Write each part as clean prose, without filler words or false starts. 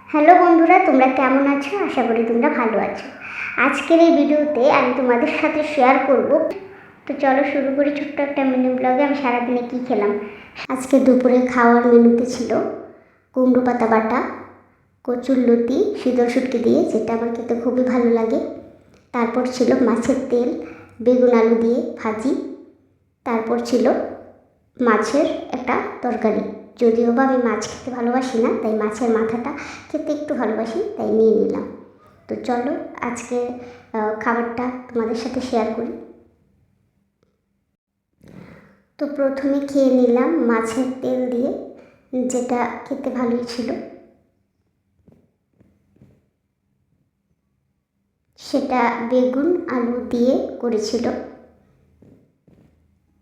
Hello বন্ধুরা, তোমরা কেমন আছো? আশা করি তোমরা ভালো আছো। আজকের এই ভিডিওতে আমি তোমাদের সাথে শেয়ার করব। তো চলো শুরু করি ছোট্ট একটা মিনি ব্লগে আমি সারাদিনে কী খেলাম। আজকে দুপুরে খাওয়ার মেনুতে ছিল কুমড়ো পাতা বাটা, কচুরলতি, শীতল শুটকি দিয়ে, যেটা আমার খেতে খুবই ভালো লাগে। তারপর ছিল মাছের তেল, বেগুন আলু দিয়ে ভাজি। তারপর ছিল মাছের একটা তরকারি। যদিও বা আমি মাছ খেতে ভালোবাসি না, তাই মাছের মাথাটা খেতে একটু ভালোবাসি, তাই নিয়ে নিলাম। তো চলো আজকে খাবারটা তোমাদের সাথে শেয়ার করি। তো প্রথমে খেয়ে নিলাম মাছের তেল দিয়ে, যেটা খেতে ভালোই ছিল। সেটা বেগুন আলু দিয়ে করেছিল।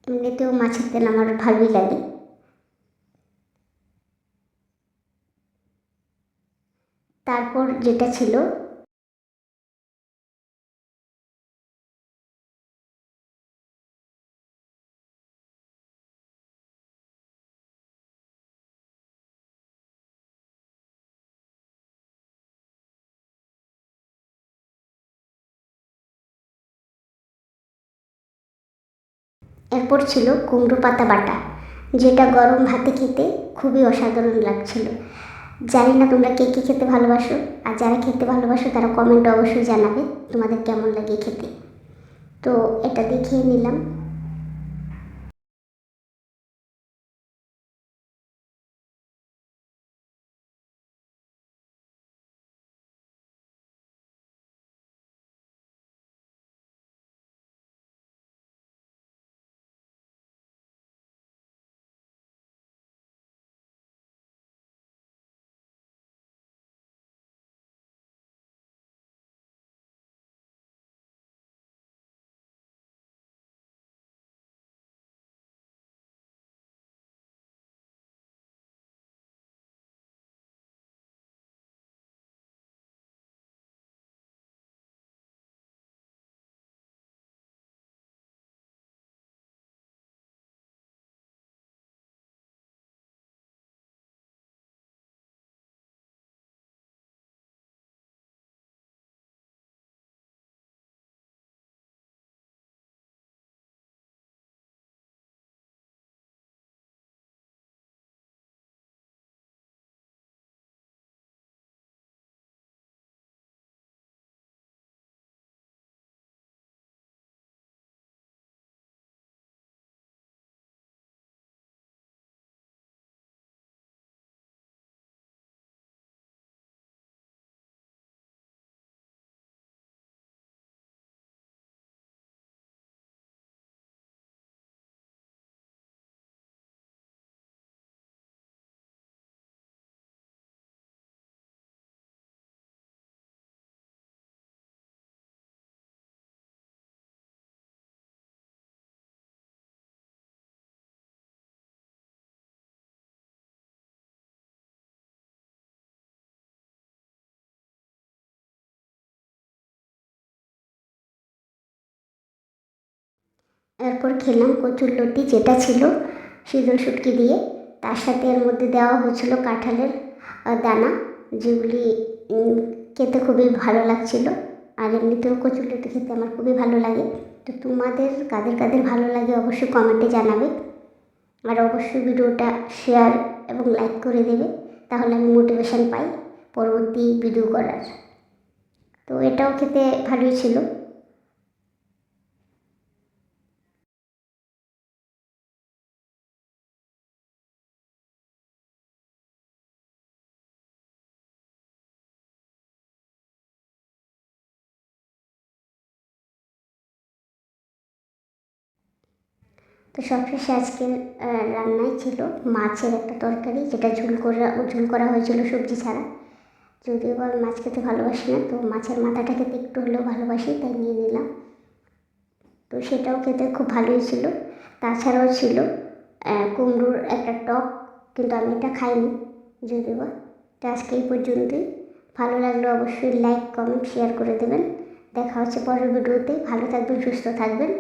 এমনিতেও মাছের তেল আমার ভালোই লাগে। তারপর যেটা ছিল এরপর ছিল কুমড়ো পাতা বাটা, যেটা গরম ভাতে খেতে খুবই অসাধারণ লাগছিল। জানি না তোমরা কে কে খেতে ভালোবাসো, আর যারা খেতে ভালোবাসো তারা কমেন্টে অবশ্যই জানাবে তোমাদের কেমন লাগে খেতে। তো এটা দেখিয়ে নিলাম। এরপর খেলাম কচুরলতি, যেটা ছিল শীতল শুটকি দিয়ে। তার সাথে এর মধ্যে দেওয়া হয়েছিল কাঁঠালের দানা, যেগুলি খেতে খুবই ভালো লাগছিল। আর এমনিতেও কচুরলতি খেতে আমার খুবই ভালো লাগে। তো তোমাদের কাদের কাদের ভালো লাগে অবশ্যই কমেন্টে জানাবে। আর অবশ্যই ভিডিওটা শেয়ার এবং লাইক করে দেবে, তাহলে আমি মোটিভেশন পাই পরবর্তী ভিডিও করার। তো এটাও খেতে ভালোই ছিল। তো সবশেষে আজকের রান্নায় ছিল মাছের একটা তরকারি, যেটা ঝোল করা হয়েছিল সবজি ছাড়া। যদিও বা আমি মাছ খেতে ভালোবাসি না, তো মাছের মাথাটা খেতে একটু হলেও ভালোবাসি, তাই নিয়ে নিলাম। তো সেটাও খেতে খুব ভালোই ছিল। তাছাড়াও ছিল কুমড়োর একটা টক, কিন্তু আমি এটা খাইনি যদিও বা। তো আজকে এই পর্যন্তই। ভালো লাগলে অবশ্যই লাইক কমেন্ট শেয়ার করে দেবেন। দেখা হচ্ছে পরের ভিডিওতে। ভালো থাকবেন, সুস্থ থাকবেন।